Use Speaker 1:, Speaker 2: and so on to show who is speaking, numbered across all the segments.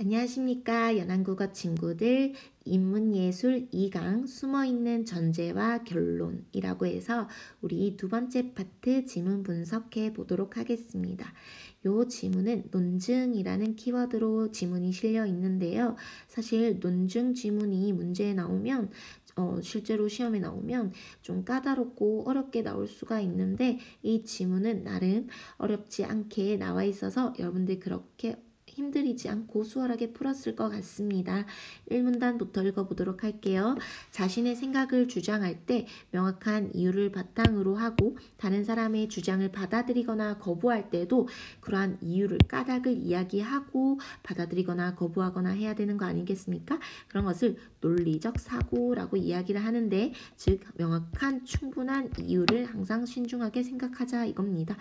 Speaker 1: 안녕하십니까. 연안국어 친구들. 인문예술 2강 숨어있는 전제와 결론이라고 해서 우리 두 번째 파트 지문 분석해 보도록 하겠습니다. 요 지문은 논증이라는 키워드로 지문이 실려 있는데요. 사실 논증 지문이 문제에 나오면 실제로 시험에 나오면 좀 까다롭고 어렵게 나올 수가 있는데 이 지문은 나름 어렵지 않게 나와 있어서 여러분들 그렇게 힘들이지 않고 수월하게 풀었을 것 같습니다. 1문단부터 읽어보도록 할게요. 자신의 생각을 주장할 때 명확한 이유를 바탕으로 하고 다른 사람의 주장을 받아들이거나 거부할 때도 그러한 이유를 까닭을 이야기하고 받아들이거나 거부하거나 해야 되는 거 아니겠습니까? 그런 것을 논리적 사고라고 이야기를 하는데 즉 명확한 충분한 이유를 항상 신중하게 생각하자 이겁니다.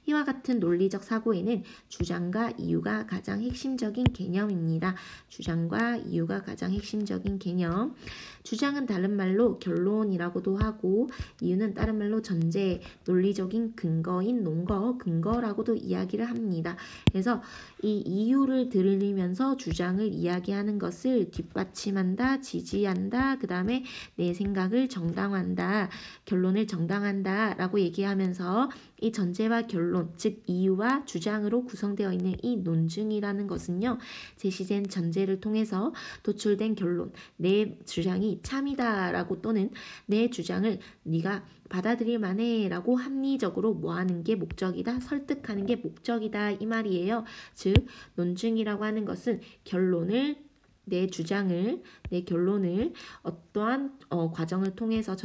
Speaker 1: 이와 같은 논리적 사고에는 주장과 이유가 가장 핵심적인 개념입니다. 주장과 이유가 가장 핵심적인 개념. 주장은 다른 말로 결론이라고도 하고 이유는 다른 말로 전제, 논리적인 근거인 논거, 근거라고도 이야기를 합니다. 그래서 이 이유를 들으면서 주장을 이야기하는 것을 뒷받침한다, 지지한다, 그 다음에 내 생각을 정당화한다, 결론을 정당한다 라고 얘기하면서 이 전제와 결론, 즉 이유와 주장으로 구성되어 있는 이 논증이라는 것은요. 제시된 전제를 통해서 도출된 결론, 내 주장이 참이다 라고 또는 내 주장을 네가 받아들일 만해 라고 합리적으로 뭐하는 게 목적이다, 설득하는 게 목적이다 이 말이에요. 즉 논증이라고 하는 것은 결론을 내 주장을, 내 결론을 어떠한 과정을 통해서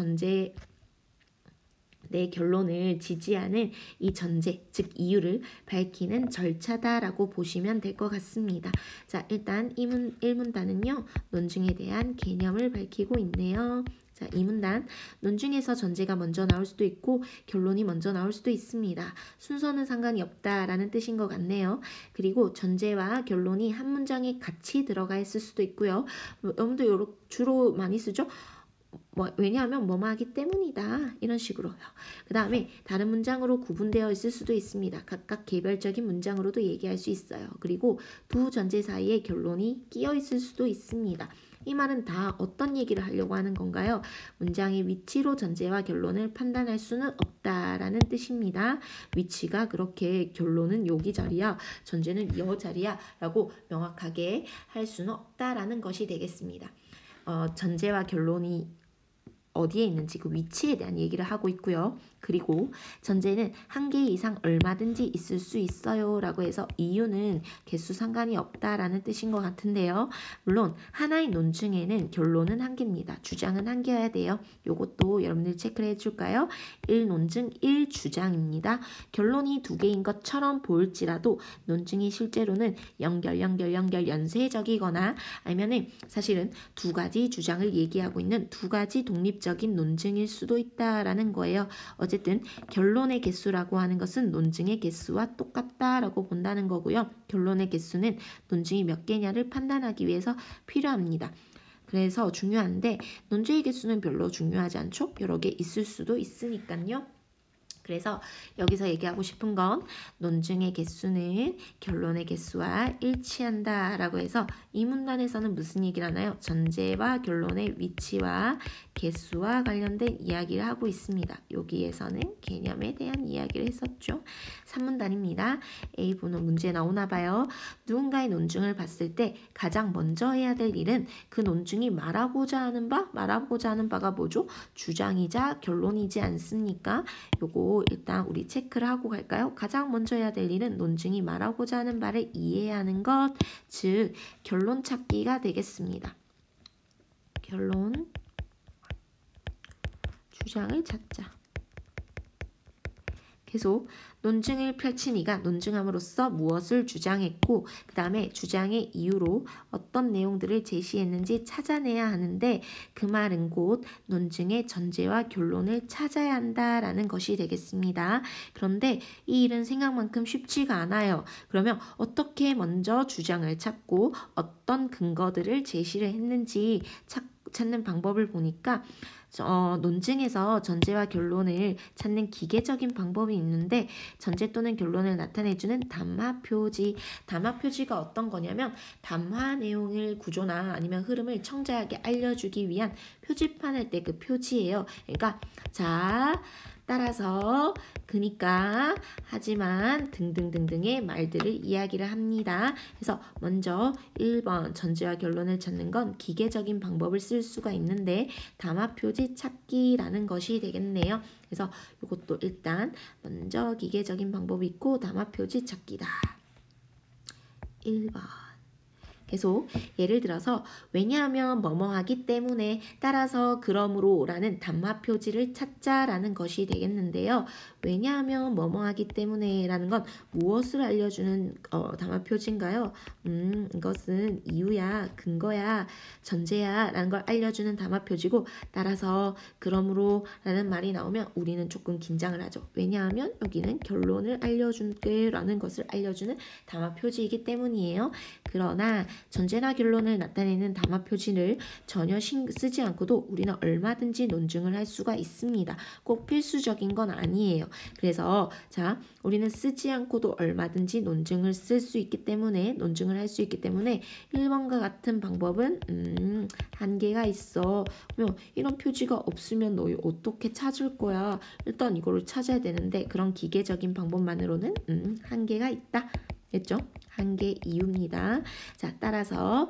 Speaker 1: 내 결론을 지지하는 이 전제, 즉 이유를 밝히는 절차다라고 보시면 될 것 같습니다. 자, 일단 1문단은요. 논증에 대한 개념을 밝히고 있네요. 자, 2문단. 논증에서 전제가 먼저 나올 수도 있고 결론이 먼저 나올 수도 있습니다. 순서는 상관이 없다라는 뜻인 것 같네요. 그리고 전제와 결론이 한 문장에 같이 들어가 있을 수도 있고요. 여러분도 주로 많이 쓰죠? 왜냐하면 뭐뭐 하기 때문이다 이런 식으로요. 그 다음에 다른 문장으로 구분되어 있을 수도 있습니다. 각각 개별적인 문장으로도 얘기할 수 있어요. 그리고 두 전제 사이에 결론이 끼어 있을 수도 있습니다. 이 말은 다 어떤 얘기를 하려고 하는 건가요? 문장의 위치로 전제와 결론을 판단할 수는 없다라는 뜻입니다. 위치가 그렇게 결론은 여기 자리야, 전제는 여 자리야 라고 명확하게 할 수는 없다라는 것이 되겠습니다. 전제와 결론이 어디에 있는지 그 위치에 대한 얘기를 하고 있고요. 그리고 전제는 한 개 이상 얼마든지 있을 수 있어요 라고 해서 이유는 개수 상관이 없다라는 뜻인 것 같은데요. 물론 하나의 논증에는 결론은 한 개입니다. 주장은 한 개여야 돼요. 요것도 여러분들 체크를 해줄까요? 1논증 1주장입니다. 결론이 두 개인 것처럼 보일지라도 논증이 실제로는 연결 연쇄적이거나 아니면은 사실은 두 가지 주장을 얘기하고 있는 두 가지 독립적인 논증일 수도 있다라는 거예요. 어쨌든 결론의 개수라고 하는 것은 논증의 개수와 똑같다라고 본다는 거고요. 결론의 개수는 논증이 몇 개냐를 판단하기 위해서 필요합니다. 그래서 중요한데 논증의 개수는 별로 중요하지 않죠? 여러 개 있을 수도 있으니까요. 그래서 여기서 얘기하고 싶은 건 논증의 개수는 결론의 개수와 일치한다 라고 해서 이 문단에서는 무슨 얘기를 하나요? 전제와 결론의 위치와 개수와 관련된 이야기를 하고 있습니다. 여기에서는 개념에 대한 이야기를 했었죠. 3문단입니다. A번호 문제 나오나 봐요. 누군가의 논증을 봤을 때 가장 먼저 해야 될 일은 그 논증이 말하고자 하는 바가 뭐죠? 주장이자 결론이지 않습니까? 요거 일단 우리 체크를 하고 갈까요? 가장 먼저 해야 될 일은 논증이 말하고자 하는 바를 이해하는 것, 즉 결론 찾기가 되겠습니다. 결론, 주장을 찾자. 계속 논증을 펼친 이가 논증함으로써 무엇을 주장했고 그 다음에 주장의 이유로 어떤 내용들을 제시했는지 찾아내야 하는데 그 말은 곧 논증의 전제와 결론을 찾아야 한다라는 것이 되겠습니다. 그런데 이 일은 생각만큼 쉽지가 않아요. 그러면 어떻게 먼저 주장을 찾고 어떤 근거들을 제시를 했는지 찾는 방법을 보니까 논증에서 전제와 결론을 찾는 기계적인 방법이 있는데 전제 또는 결론을 나타내주는 담화 표지. 담화 표지가 어떤 거냐면 담화 내용을 구조나 아니면 흐름을 청자에게 알려주기 위한 표지판 할 때 그 표지예요. 그러니까 자 따라서 그니까 하지만 등등등등의 말들을 이야기를 합니다. 그래서 먼저 1번 전제와 결론을 찾는 건 기계적인 방법을 쓸 수가 있는데 담화 표지 찾기라는 것이 되겠네요. 그래서 이것도 일단 먼저 기계적인 방법이 있고 담화 표지 찾기다. 1번. 계속 예를 들어서 왜냐하면 뭐뭐 하기 때문에 따라서 그러므로 라는 담화 표지를 찾자라는 것이 되겠는데요. 왜냐하면 뭐뭐 하기 때문에 라는 건 무엇을 알려주는 담화 표지인가요? 이것은 이유야, 근거야, 전제야 라는 걸 알려주는 담화 표지고 따라서 그러므로 라는 말이 나오면 우리는 조금 긴장을 하죠. 왜냐하면 여기는 결론을 알려줄게 라는 것을 알려주는 담화 표지이기 때문이에요. 그러나 전제나 결론을 나타내는 담화 표지를 전혀 쓰지 않고도 우리는 얼마든지 논증을 할 수가 있습니다. 꼭 필수적인 건 아니에요. 그래서 자 우리는 쓰지 않고도 얼마든지 논증을 쓸 수 있기 때문에 논증을 할 수 있기 때문에 1번과 같은 방법은 한계가 있어. 그러면 이런 표지가 없으면 너희 어떻게 찾을 거야? 일단 이거를 찾아야 되는데 그런 기계적인 방법만으로는 한계가 있다. 됐죠? 한계 이유입니다. 자, 따라서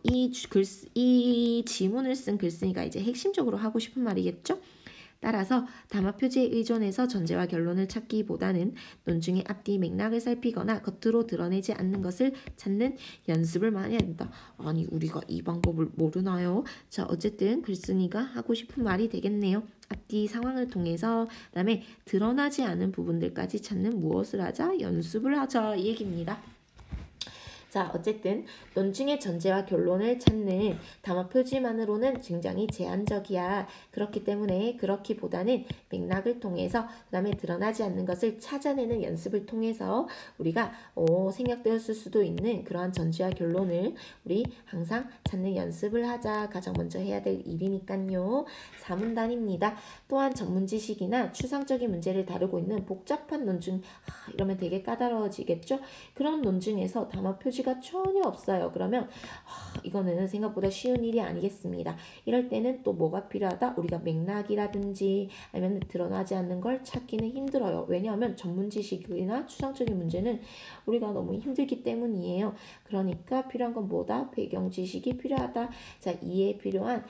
Speaker 1: 이 지문을 쓴 글쓴이가 이제 핵심적으로 하고 싶은 말이겠죠? 따라서 담화 표지에 의존해서 전제와 결론을 찾기보다는 논증의 앞뒤 맥락을 살피거나 겉으로 드러내지 않는 것을 찾는 연습을 많이 해야 된다. 아니 우리가 이 방법을 모르나요? 자 어쨌든 글쓴이가 하고 싶은 말이 되겠네요. 앞뒤 상황을 통해서 그다음에 드러나지 않은 부분들까지 찾는 무엇을 하자? 연습을 하자 이 얘기입니다. 자 어쨌든 논증의 전제와 결론을 찾는 담화 표지만으로는 굉장히 제한적이야. 그렇기 때문에 그렇기보다는 맥락을 통해서 그 다음에 드러나지 않는 것을 찾아내는 연습을 통해서 우리가 생략되었을 수도 있는 그러한 전제와 결론을 우리 항상 찾는 연습을 하자. 가장 먼저 해야 될 일이니까요. 4문단입니다. 또한 전문 지식이나 추상적인 문제를 다루고 있는 복잡한 논증 이러면 되게 까다로워지겠죠. 그런 논증에서 담화 표지가 전혀 없어요. 그러면 이거는 생각보다 쉬운 일이 아니겠습니다. 이럴 때는 또 뭐가 필요하다? 우리가 맥락이라든지 아니면 드러나지 않는 걸 찾기는 힘들어요. 왜냐하면 전문 지식이나 추상적인 문제는 우리가 너무 힘들기 때문이에요. 그러니까 필요한 건 뭐다? 배경 지식이 필요하다. 자, 이해에 필요한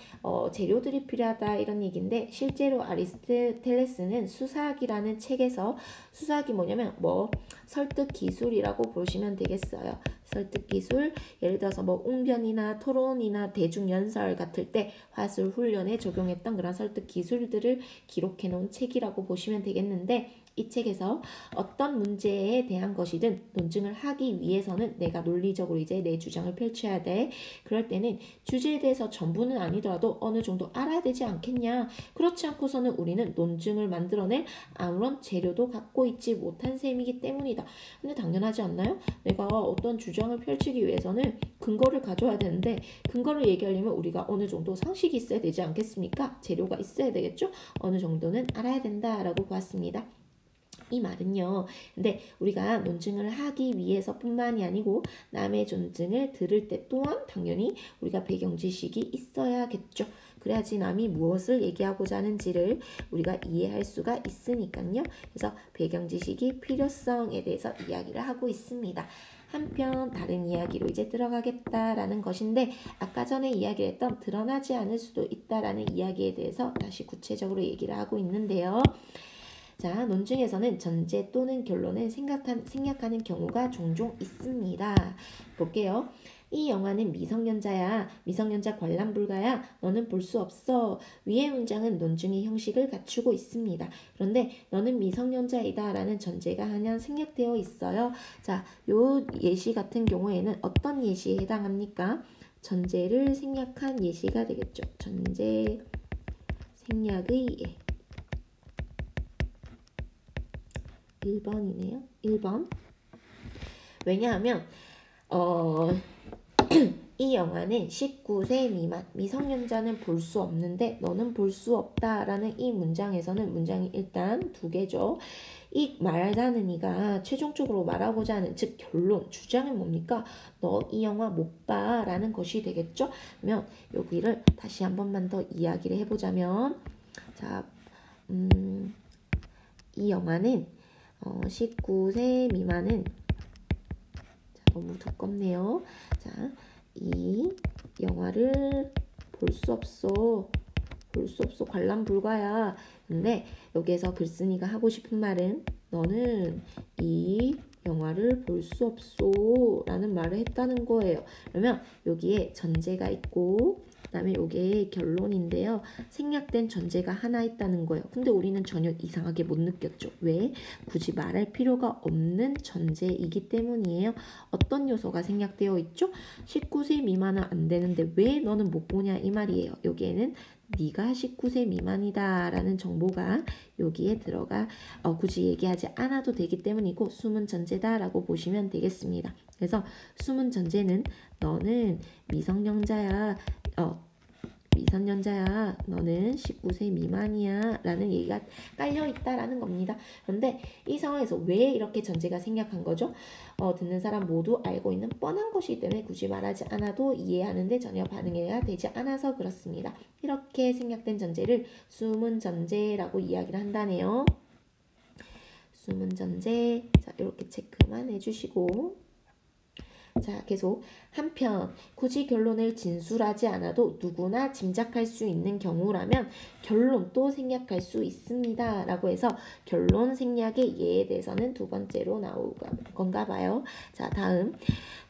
Speaker 1: 재료들이 필요하다 이런 얘기인데 실제로 아리스토텔레스는 수사학이라는 책에서 수사학이 뭐냐면 설득 기술이라고 보시면 되겠어요. 설득 기술, 예를 들어서 웅변이나 토론이나 대중연설 같을 때 화술 훈련에 적용했던 그런 설득 기술들을 기록해 놓은 책이라고 보시면 되겠는데 이 책에서 어떤 문제에 대한 것이든 논증을 하기 위해서는 내가 논리적으로 이제 내 주장을 펼쳐야 돼. 그럴 때는 주제에 대해서 전부는 아니더라도 어느 정도 알아야 되지 않겠냐. 그렇지 않고서는 우리는 논증을 만들어낼 아무런 재료도 갖고 있지 못한 셈이기 때문이다. 근데 당연하지 않나요? 내가 어떤 주장을 펼치기 위해서는 근거를 가져야 되는데 근거를 얘기하려면 우리가 어느 정도 상식이 있어야 되지 않겠습니까? 재료가 있어야 되겠죠? 어느 정도는 알아야 된다라고 보았습니다. 이 말은요. 근데 우리가 논증을 하기 위해서 뿐만이 아니고 남의 논증을 들을 때 또한 당연히 우리가 배경 지식이 있어야겠죠. 그래야지 남이 무엇을 얘기하고자 하는지를 우리가 이해할 수가 있으니까요. 그래서 배경 지식이 필요성에 대해서 이야기를 하고 있습니다. 한편 다른 이야기로 이제 들어가겠다라는 것인데 아까 전에 이야기했던 드러나지 않을 수도 있다라는 이야기에 대해서 다시 구체적으로 얘기를 하고 있는데요. 자, 논증에서는 전제 또는 결론을 생략하는 경우가 종종 있습니다. 볼게요. 이 영화는 미성년자야. 미성년자 관람 불가야. 너는 볼 수 없어. 위의 문장은 논증의 형식을 갖추고 있습니다. 그런데 너는 미성년자이다 라는 전제가 하나 생략되어 있어요. 자, 요 예시 같은 경우에는 어떤 예시에 해당합니까? 전제를 생략한 예시가 되겠죠. 전제 생략의 예. 1번이네요. 1번. 왜냐하면 이 영화는 19세 미만 미성년자는 볼 수 없는데 너는 볼 수 없다라는 이 문장에서는 문장이 일단 두 개죠. 이 말하자는 이가 최종적으로 말하고자 하는 즉 결론, 주장은 뭡니까? 너 이 영화 못 봐 라는 것이 되겠죠? 그러면 여기를 다시 한 번만 더 이야기를 해보자면 자, 이 영화는 19세 미만은 너무 두껍네요. 자, 이 영화를 볼 수 없어. 볼 수 없어. 관람 불가야. 근데 여기에서 글쓴이가 하고 싶은 말은 너는 이 영화를 볼 수 없어 라는 말을 했다는 거예요. 그러면 여기에 전제가 있고 그다음에 이게 결론인데요. 생략된 전제가 하나 있다는 거예요. 근데 우리는 전혀 이상하게 못 느꼈죠. 왜? 굳이 말할 필요가 없는 전제이기 때문이에요. 어떤 요소가 생략되어 있죠? 19세 미만은 안 되는데 왜 너는 못 보냐 이 말이에요. 여기에는 네가 19세 미만이다 라는 정보가 여기에 들어가 굳이 얘기하지 않아도 되기 때문이고 숨은 전제다 라고 보시면 되겠습니다. 그래서 숨은 전제는 너는 미성년자야. 미성년자야. 너는 19세 미만이야. 라는 얘기가 깔려있다라는 겁니다. 그런데 이 상황에서 왜 이렇게 전제가 생략한 거죠? 듣는 사람 모두 알고 있는 뻔한 것이기 때문에 굳이 말하지 않아도 이해하는데 전혀 반응이 되지 않아서 그렇습니다. 이렇게 생략된 전제를 숨은 전제라고 이야기를 한다네요. 숨은 전제. 자, 이렇게 체크만 해주시고 자, 계속 한편 굳이 결론을 진술하지 않아도 누구나 짐작할 수 있는 경우라면 결론도 생략할 수 있습니다. 라고 해서 결론 생략의 예에 대해서는 두 번째로 나올 건가 봐요. 자, 다음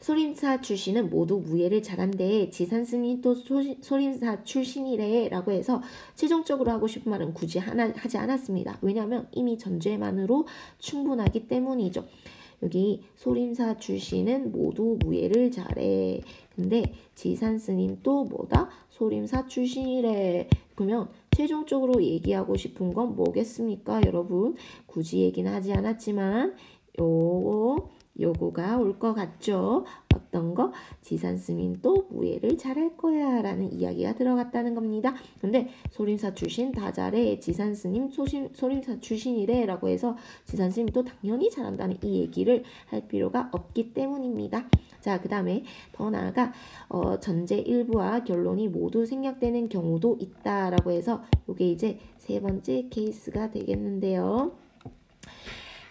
Speaker 1: 소림사 출신은 모두 무예를 잘한대. 지산스님 또 소림사 출신이래 라고 해서 최종적으로 하고 싶은 말은 굳이 하지 않았습니다. 왜냐하면 이미 전제만으로 충분하기 때문이죠. 여기 소림사 출신은 모두 무예를 잘해. 근데 지산스님 또 뭐다? 소림사 출신이래. 그러면 최종적으로 얘기하고 싶은 건 뭐겠습니까? 여러분 굳이 얘기는 하지 않았지만 요거가 올 것 같죠? 어떤 거? 지산스님도 무예를 잘할 거야 라는 이야기가 들어갔다는 겁니다. 근데 소림사 출신 다 잘해. 지산스님 소림사 출신이래 라고 해서 지산스님도 당연히 잘한다는 이 얘기를 할 필요가 없기 때문입니다. 자, 그 다음에 더 나아가 전제 일부와 결론이 모두 생략되는 경우도 있다라고 해서 이게 이제 세 번째 케이스가 되겠는데요.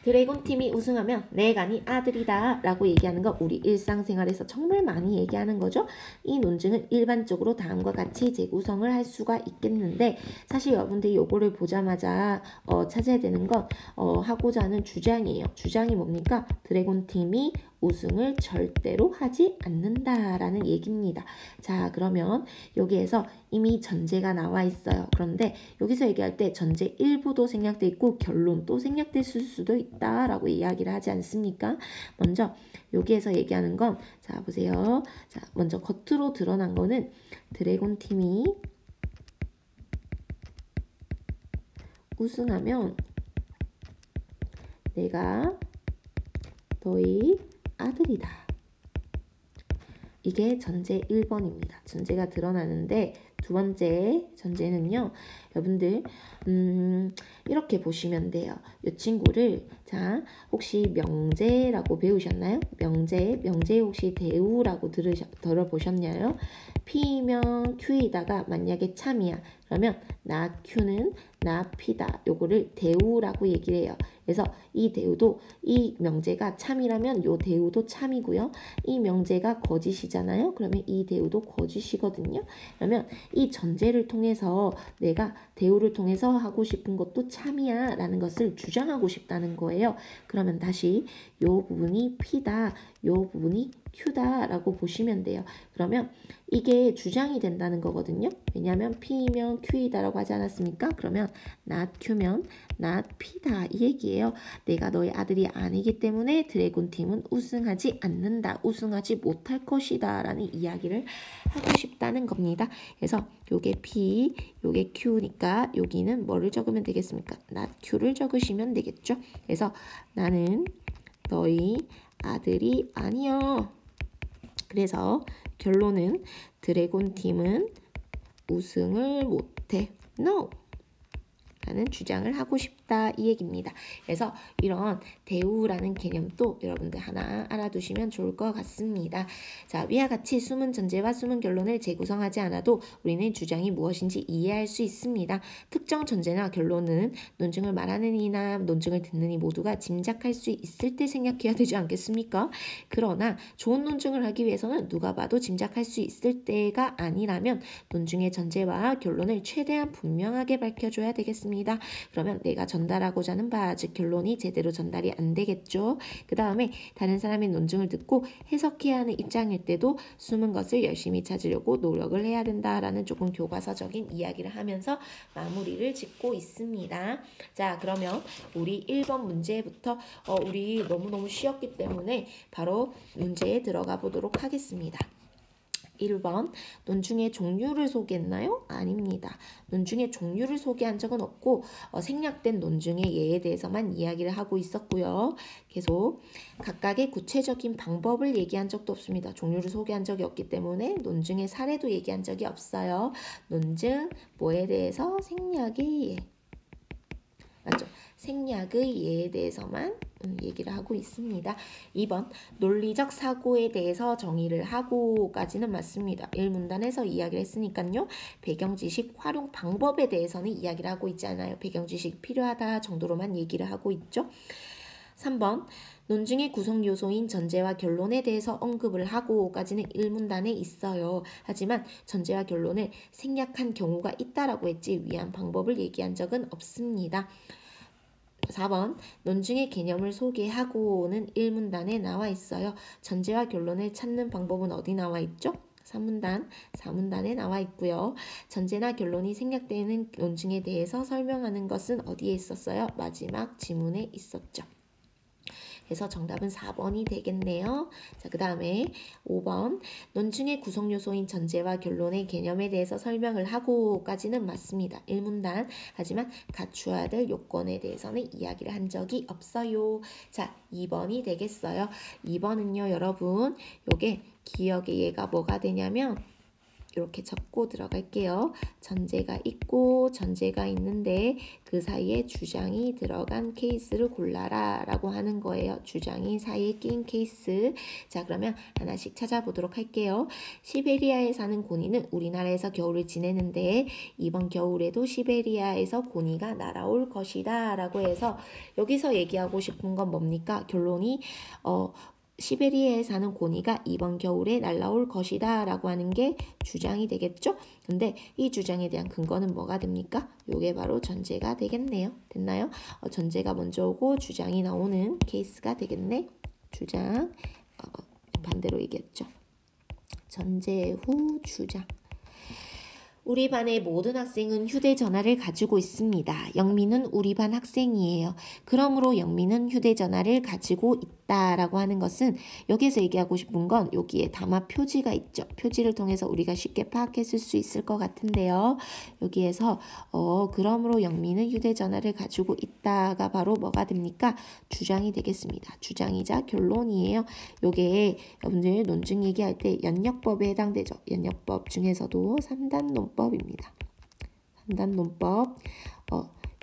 Speaker 1: 드래곤 팀이 우승하면 내가 네 아들이다 라고 얘기하는 거 우리 일상생활에서 정말 많이 얘기하는 거죠. 이 논증은 일반적으로 다음과 같이 재구성을 할 수가 있겠는데 사실 여러분들이 요거를 보자마자 찾아야 되는 건 하고자 하는 주장이에요. 주장이 뭡니까? 드래곤 팀이 우승을 절대로 하지 않는다라는 얘기입니다. 자, 그러면 여기에서 이미 전제가 나와 있어요. 그런데 여기서 얘기할 때 전제 일부도 생략돼 있고 결론도 생략됐을 수도 있다라고 이야기를 하지 않습니까? 먼저 여기에서 얘기하는 건 자, 보세요. 자, 먼저 겉으로 드러난 거는 드래곤 팀이 우승하면 내가 너희 아들이다. 이게 전제 1번입니다. 전제가 드러나는데 두 번째 전제는요. 여러분들 이렇게 보시면 돼요. 이 친구를 자 혹시 명제라고 배우셨나요? 명제 혹시 대우라고 들어보셨나요? P면 Q이다가 만약에 참이야. 그러면 나 Q는 나 P다. 요거를 대우라고 얘기를 해요. 그래서 이 대우도 이 명제가 참이라면 요 대우도 참이고요. 이 명제가 거짓이잖아요. 그러면 이 대우도 거짓이거든요. 그러면 이 전제를 통해서 내가 대우를 통해서 하고 싶은 것도 참이야 라는 것을 주장하고 싶다는 거예요. 그러면 다시 요 부분이 P다. 요 부분이 Q다 라고 보시면 돼요. 그러면 이게 주장이 된다는 거거든요. 왜냐하면 P면 Q이다 라고 하지 않았습니까? 그러면 not Q면 not P다 이 얘기예요. 내가 너의 아들이 아니기 때문에 드래곤 팀은 우승하지 않는다. 우승하지 못할 것이다 라는 이야기를 하고 싶다는 겁니다. 그래서 요게 P, 요게 Q니까 여기는 뭐를 적으면 되겠습니까? not Q를 적으시면 되겠죠. 그래서 나는 너희 아들이 아니여. 그래서 결론은 드래곤 팀은 우승을 못해. No! 라는 주장을 하고 싶다 이 얘기입니다. 그래서 이런 대우라는 개념도 여러분들 하나 알아두시면 좋을 것 같습니다. 자, 위와 같이 숨은 전제와 숨은 결론을 재구성하지 않아도 우리는 주장이 무엇인지 이해할 수 있습니다. 특정 전제나 결론은 논증을 말하는 이나 논증을 듣는 이 모두가 짐작할 수 있을 때 생략해야 되지 않겠습니까? 그러나 좋은 논증을 하기 위해서는 누가 봐도 짐작할 수 있을 때가 아니라면 논증의 전제와 결론을 최대한 분명하게 밝혀줘야 되겠습니다. 그러면 내가 전달하고자 하는 바, 즉 결론이 제대로 전달이 안 되겠죠. 그 다음에 다른 사람의 논증을 듣고 해석해야 하는 입장일 때도 숨은 것을 열심히 찾으려고 노력을 해야 된다라는 조금 교과서적인 이야기를 하면서 마무리를 짓고 있습니다. 자, 그러면 우리 1번 문제부터 우리 너무너무 쉬웠기 때문에 바로 문제에 들어가 보도록 하겠습니다. 1번 논중의 종류를 소개했나요? 아닙니다. 논중의 종류를 소개한 적은 없고 생략된 논중의 예에 대해서만 이야기를 하고 있었고요. 계속 각각의 구체적인 방법을 얘기한 적도 없습니다. 종류를 소개한 적이 없기 때문에 논중의 사례도 얘기한 적이 없어요. 논증 뭐에 대해서? 생략의 예. 맞죠? 생략의 예에 대해서만 얘기를 하고 있습니다. 2번 논리적 사고에 대해서 정의를 하고까지는 맞습니다. 1문단에서 이야기를 했으니까요. 배경지식 활용 방법에 대해서는 이야기를 하고 있지 않아요. 배경지식 필요하다 정도로만 얘기를 하고 있죠. 3번 논증의 구성 요소인 전제와 결론에 대해서 언급을 하고까지는 1문단에 있어요. 하지만 전제와 결론을 생략한 경우가 있다라고 했지 위한 방법을 얘기한 적은 없습니다. 4번 논증의 개념을 소개하고는 1문단에 나와 있어요. 전제와 결론을 찾는 방법은 어디 나와 있죠? 3문단, 4문단에 나와 있고요. 전제나 결론이 생략되는 논증에 대해서 설명하는 것은 어디에 있었어요? 마지막 지문에 있었죠. 그래서 정답은 4번이 되겠네요. 자, 그 다음에 5번 논증의 구성 요소인 전제와 결론의 개념에 대해서 설명을 하고까지는 맞습니다. 1문단. 하지만 갖추어야 될 요건에 대해서는 이야기를 한 적이 없어요. 자, 2번이 되겠어요. 2번은요, 여러분, 요게 기억의 예가 뭐가 되냐면 이렇게 적고 들어갈게요. 전제가 있고 전제가 있는데 그 사이에 주장이 들어간 케이스를 골라라 라고 하는 거예요. 주장이 사이에 낀 케이스. 자, 그러면 하나씩 찾아보도록 할게요. 시베리아에 사는 고니는 우리나라에서 겨울을 지내는데 이번 겨울에도 시베리아에서 고니가 날아올 것이다 라고 해서 여기서 얘기하고 싶은 건 뭡니까? 결론이 시베리아에 사는 고니가 이번 겨울에 날아올 것이다 라고 하는 게 주장이 되겠죠? 근데 이 주장에 대한 근거는 뭐가 됩니까? 요게 바로 전제가 되겠네요. 됐나요? 전제가 먼저 오고 주장이 나오는 케이스가 되겠네. 주장 반대로 얘기했죠. 전제 후 주장. 우리 반의 모든 학생은 휴대전화를 가지고 있습니다. 영민은 우리 반 학생이에요. 그러므로 영민은 휴대전화를 가지고 있다라고 하는 것은 여기에서 얘기하고 싶은 건 여기에 담화 표지가 있죠. 표지를 통해서 우리가 쉽게 파악했을 수 있을 것 같은데요. 여기에서 그러므로 영민은 휴대전화를 가지고 있다가 바로 뭐가 됩니까? 주장이 되겠습니다. 주장이자 결론이에요. 요게 여러분들 논증 얘기할 때 연역법에 해당되죠. 연역법 중에서도 3단 논법입니다. 3단 논법.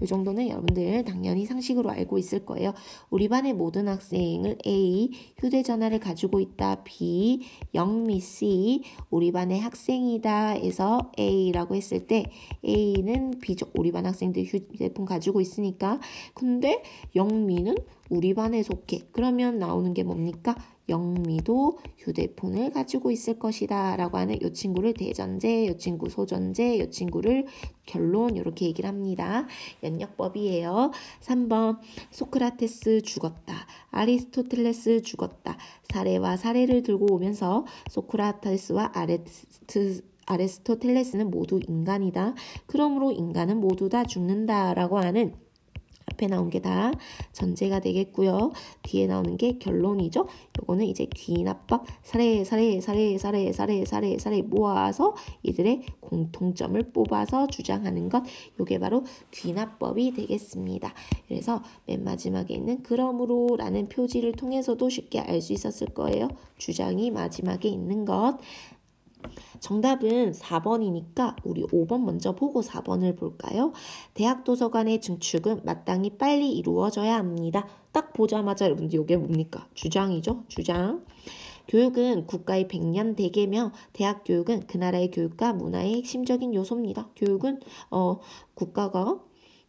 Speaker 1: 이 정도는 여러분들 당연히 상식으로 알고 있을 거예요. 우리 반의 모든 학생을 A, 휴대전화를 가지고 있다. B, 영미 C, 우리 반의 학생이다 해서 A라고 했을 때 A는 B죠. 우리 반 학생들 휴대폰 가지고 있으니까. 근데 영미는 우리 반에 속해. 그러면 나오는 게 뭡니까? 영미도 휴대폰을 가지고 있을 것이다 라고 하는 이 친구를 대전제, 이 친구 소전제, 이 친구를 결론 이렇게 얘기를 합니다. 연역법이에요. 3번 소크라테스 죽었다. 아리스토텔레스 죽었다. 사례와 사례를 들고 오면서 소크라테스와 아리스토텔레스는 모두 인간이다. 그러므로 인간은 모두 다 죽는다 라고 하는 앞에 나온 게 다 전제가 되겠고요. 뒤에 나오는 게 결론이죠. 요거는 이제 귀납법 사례 모아서 이들의 공통점을 뽑아서 주장하는 것, 요게 바로 귀납법이 되겠습니다. 그래서 맨 마지막에 있는 그러므로 라는 표지를 통해서도 쉽게 알 수 있었을 거예요. 주장이 마지막에 있는 것. 정답은 4번이니까 우리 5번 먼저 보고 4번을 볼까요? 대학 도서관의 증축은 마땅히 빨리 이루어져야 합니다. 딱 보자마자 여러분들 이게 뭡니까? 주장이죠. 주장. 교육은 국가의 100년 대계며 대학 교육은 그 나라의 교육과 문화의 핵심적인 요소입니다. 교육은 국가가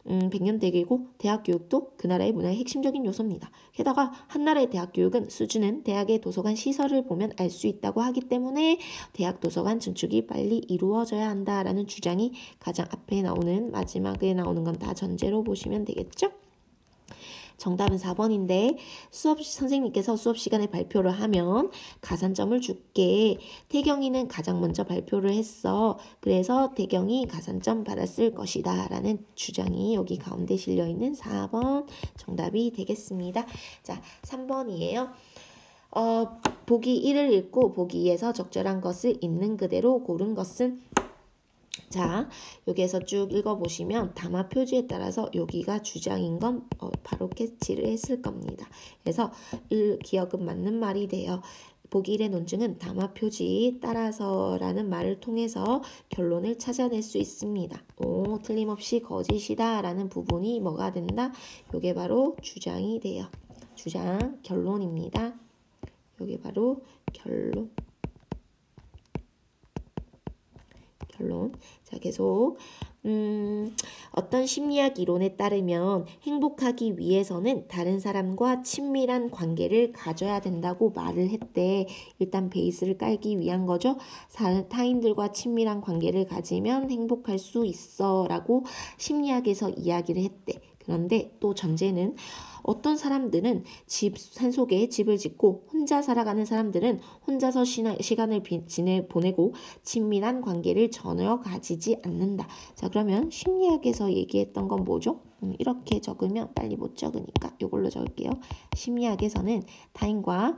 Speaker 1: 100년 대계고 대학 교육도 그 나라의 문화의 핵심적인 요소입니다. 게다가 한 나라의 대학 교육은 수준은 대학의 도서관 시설을 보면 알 수 있다고 하기 때문에 대학 도서관 증축이 빨리 이루어져야 한다라는 주장이 가장 앞에 나오는 마지막에 나오는 건 다 전제로 보시면 되겠죠? 정답은 4번인데 선생님께서 수업 시간에 발표를 하면 가산점을 줄게. 태경이는 가장 먼저 발표를 했어. 그래서 태경이 가산점 받았을 것이다 라는 주장이 여기 가운데 실려있는 4번 정답이 되겠습니다. 자, 3번이에요. 보기 1을 읽고 보기 2에서 적절한 것을 있는 그대로 고른 것은, 자, 여기에서 쭉 읽어보시면 담화 표지에 따라서 여기가 주장인 건 바로 캐치를 했을 겁니다. 그래서 기억은 맞는 말이 돼요. 보기 1의 논증은 담화 표지 따라서라는 말을 통해서 결론을 찾아낼 수 있습니다. 틀림없이 거짓이다 라는 부분이 뭐가 된다? 이게 바로 주장이 돼요. 주장, 결론입니다. 이게 바로 결론. 자, 계속 어떤 심리학 이론에 따르면 행복하기 위해서는 다른 사람과 친밀한 관계를 가져야 된다고 말을 했대. 일단 베이스를 깔기 위한 거죠. 타인들과 친밀한 관계를 가지면 행복할 수 있어 라고 심리학에서 이야기를 했대. 그런데 또 전제는 어떤 사람들은 산속에 집을 짓고 혼자 살아가는 사람들은 혼자서 시간을 보내고 친밀한 관계를 전혀 가지지 않는다. 자, 그러면 심리학에서 얘기했던 건 뭐죠? 이렇게 적으면 빨리 못 적으니까 이걸로 적을게요. 심리학에서는 타인과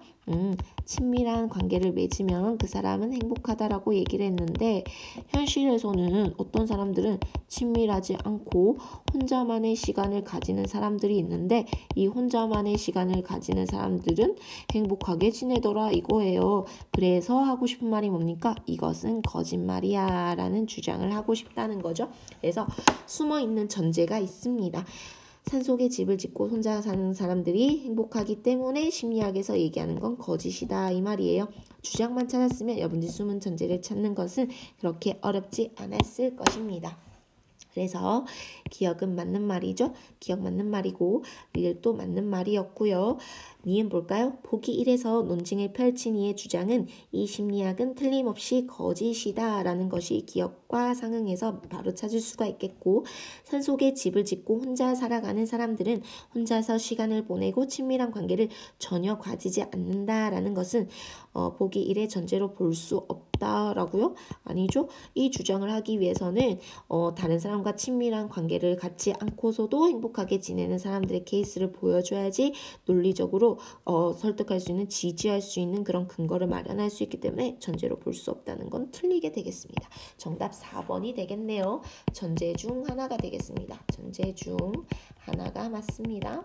Speaker 1: 친밀한 관계를 맺으면 그 사람은 행복하다라고 얘기를 했는데, 현실에서는 어떤 사람들은 친밀하지 않고 혼자만의 시간을 가지는 사람들이 있는데, 이 혼자만의 시간을 가지는 사람들은 행복하게 지내더라 이거예요. 그래서 하고 싶은 말이 뭡니까? 이것은 거짓말이야 라는 주장을 하고 싶다는 거죠. 그래서 숨어있는 전제가 있습니다. 산속에 집을 짓고 혼자 사는 사람들이 행복하기 때문에 심리학에서 얘기하는 건 거짓이다 이 말이에요. 주장만 찾았으면 여러분들이 숨은 전제를 찾는 것은 그렇게 어렵지 않았을 것입니다. 그래서 기억은 맞는 말이죠. 기억 맞는 말이고 리을도 맞는 말이었고요. 니은 볼까요? 보기 1에서 논증을 펼친 이의 주장은 이 심리학은 틀림없이 거짓이다 라는 것이 기억과 상응해서 바로 찾을 수가 있겠고, 산속에 집을 짓고 혼자 살아가는 사람들은 혼자서 시간을 보내고 친밀한 관계를 전혀 가지지 않는다 라는 것은 보기 1의 전제로 볼 수 없다라고요? 아니죠. 이 주장을 하기 위해서는 다른 사람과 친밀한 관계를 갖지 않고서도 행복하게 지내는 사람들의 케이스를 보여줘야지 논리적으로 설득할 수 있는, 지지할 수 있는 그런 근거를 마련할 수 있기 때문에 전제로 볼 수 없다는 건 틀리게 되겠습니다. 정답 4번이 되겠네요. 전제 중 하나가 되겠습니다. 전제 중 하나가 맞습니다.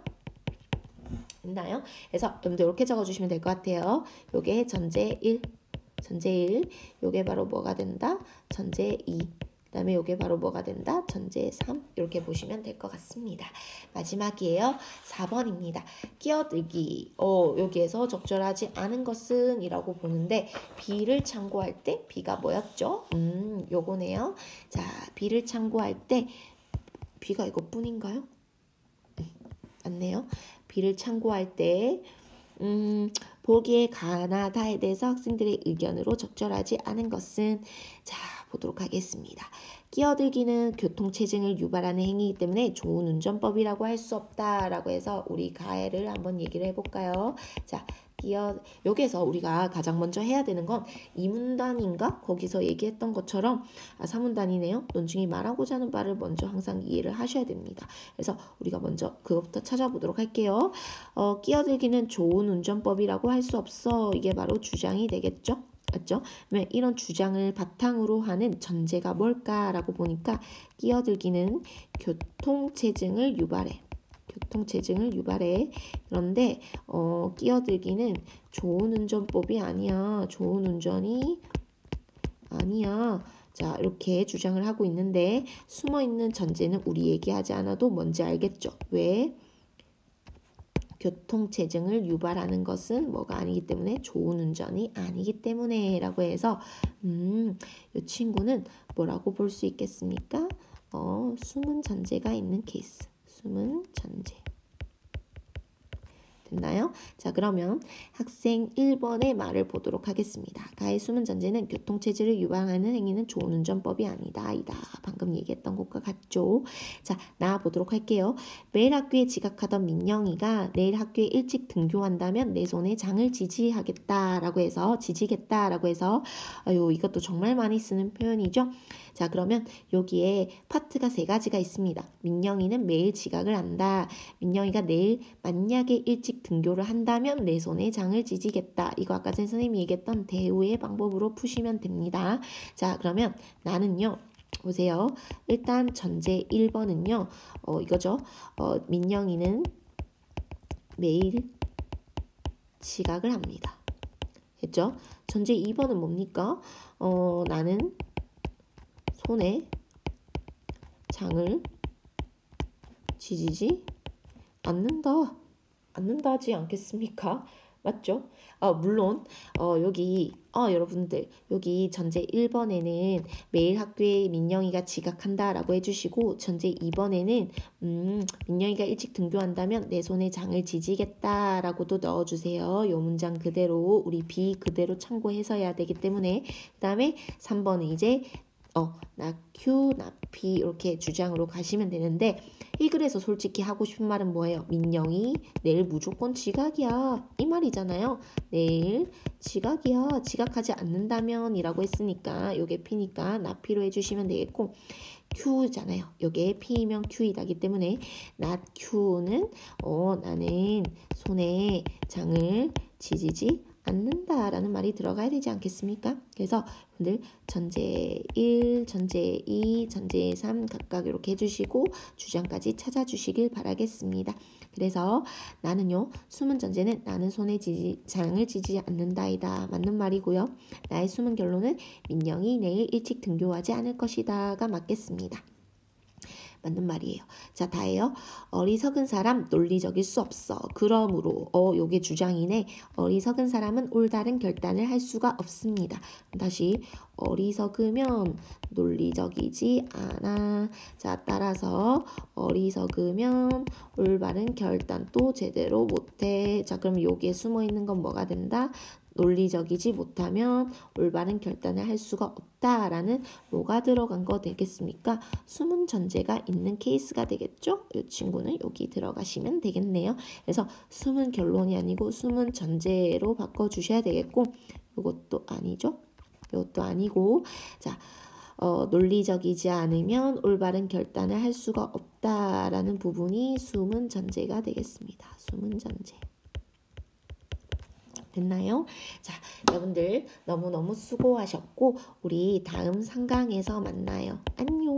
Speaker 1: 됐나요? 그래서 여러분들 이렇게 적어주시면 될 것 같아요. 요게 전제 1, 요게 바로 뭐가 된다? 전제 2. 그 다음에 요게 바로 뭐가 된다? 전제 3. 이렇게 보시면 될 것 같습니다. 마지막이에요. 4번입니다. 끼어들기. 여기에서 적절하지 않은 것은 이라고 보는데, B를 참고할 때 B가 뭐였죠? 요거네요. 자, B를 참고할 때 B가 이것뿐인가요? 맞네요. B를 참고할 때 보기에 가나다에 대해서 학생들의 의견으로 적절하지 않은 것은, 자, 보도록 하겠습니다. 끼어들기는 교통체증을 유발하는 행위이기 때문에 좋은 운전법이라고 할 수 없다라고 해서 우리 가해를 한번 얘기를 해볼까요? 자, 여기에서 우리가 가장 먼저 해야 되는 건 이 문단인가? 거기서 얘기했던 것처럼 사문단이네요. 논중이 말하고자 하는 바를 먼저 항상 이해를 하셔야 됩니다. 그래서 우리가 먼저 그것부터 찾아보도록 할게요. 끼어들기는 좋은 운전법이라고 할 수 없어. 이게 바로 주장이 되겠죠? 맞죠? 이런 주장을 바탕으로 하는 전제가 뭘까라고 보니까 끼어들기는 교통체증을 유발해. 교통체증을 유발해. 그런데 끼어들기는 좋은 운전법이 아니야. 좋은 운전이 아니야. 자, 이렇게 주장을 하고 있는데 숨어있는 전제는 우리 얘기하지 않아도 뭔지 알겠죠? 왜? 교통체증을 유발하는 것은 뭐가 아니기 때문에 좋은 운전이 아니기 때문에 라고 해서 이 친구는 뭐라고 볼 수 있겠습니까? 숨은 전제가 있는 케이스. 숨은 전제. 됐나요? 자, 그러면 학생 1번의 말을 보도록 하겠습니다. 가의 숨은 전제는 교통체증을 유발하는 행위는 좋은 운전법이 아니다. 이다. 방금 얘기했던 것과 같죠? 자, 나와 보도록 할게요. 매일 학교에 지각하던 민영이가 내일 학교에 일찍 등교한다면 내 손에 장을 지지겠다라고 해서 이것도 정말 많이 쓰는 표현이죠. 자, 그러면 여기에 파트가 3가지가 있습니다. 민영이는 매일 지각을 한다. 민영이가 내일 만약에 일찍 등교를 한다면 내 손에 장을 지지겠다. 이거 아까 전 선생님이 얘기했던 대우의 방법으로 푸시면 됩니다. 자, 그러면 나는요. 보세요. 일단 전제 1번은요. 이거죠. 민영이는 매일 지각을 합니다. 됐죠? 전제 2번은 뭡니까? 나는 손에 장을 지지지 않는다 하지 않겠습니까? 맞죠? 물론 여기 여러분들 여기 전제 1번에는 매일 학교에 민영이가 지각한다라고 해주시고 전제 2번에는 민영이가 일찍 등교한다면 내 손에 장을 지지겠다라고도 넣어주세요. 이 문장 그대로 우리 B 그대로 참고해서 해야 되기 때문에 그 다음에 3번은 이제 나 Q, 나 P 이렇게 주장으로 가시면 되는데 이 글에서 솔직히 하고 싶은 말은 뭐예요? 민영이 내일 무조건 지각이야 이 말이잖아요. 내일 지각이야. 지각하지 않는다면 이라고 했으니까 요게 P니까 나 P로 해주시면 되겠고 Q잖아요. 요게 P이면 Q이다기 때문에 not Q는 나는 손에 장을 지지지 않는다라는 말이 들어가야 되지 않겠습니까? 그래서 여러분들 전제 1, 전제 2, 전제 3 각각 이렇게 해주시고 주장까지 찾아주시길 바라겠습니다. 그래서 나는요. 숨은 전제는 나는 손에 장을 지지 않는다이다. 맞는 말이고요. 나의 숨은 결론은 민영이 내일 일찍 등교하지 않을 것이다가 맞겠습니다. 맞는 말이에요. 자, 다예요. 어리석은 사람 논리적일 수 없어. 그러므로 요게 주장이네. 어리석은 사람은 올바른 결단을 할 수가 없습니다. 다시 어리석으면 논리적이지 않아. 자, 따라서 어리석으면 올바른 결단도 제대로 못해. 자, 그럼 여기에 숨어 있는 건 뭐가 된다? 논리적이지 못하면 올바른 결단을 할 수가 없다라는 뭐가 들어간 거 되겠습니까? 숨은 전제가 있는 케이스가 되겠죠? 이 친구는 여기 들어가시면 되겠네요. 그래서 숨은 결론이 아니고 숨은 전제로 바꿔주셔야 되겠고 이것도 아니죠? 이것도 아니고 자 논리적이지 않으면 올바른 결단을 할 수가 없다라는 부분이 숨은 전제가 되겠습니다. 숨은 전제. 됐나요? 자, 여러분들 너무너무 수고하셨고 우리 다음 상강에서 만나요. 안녕.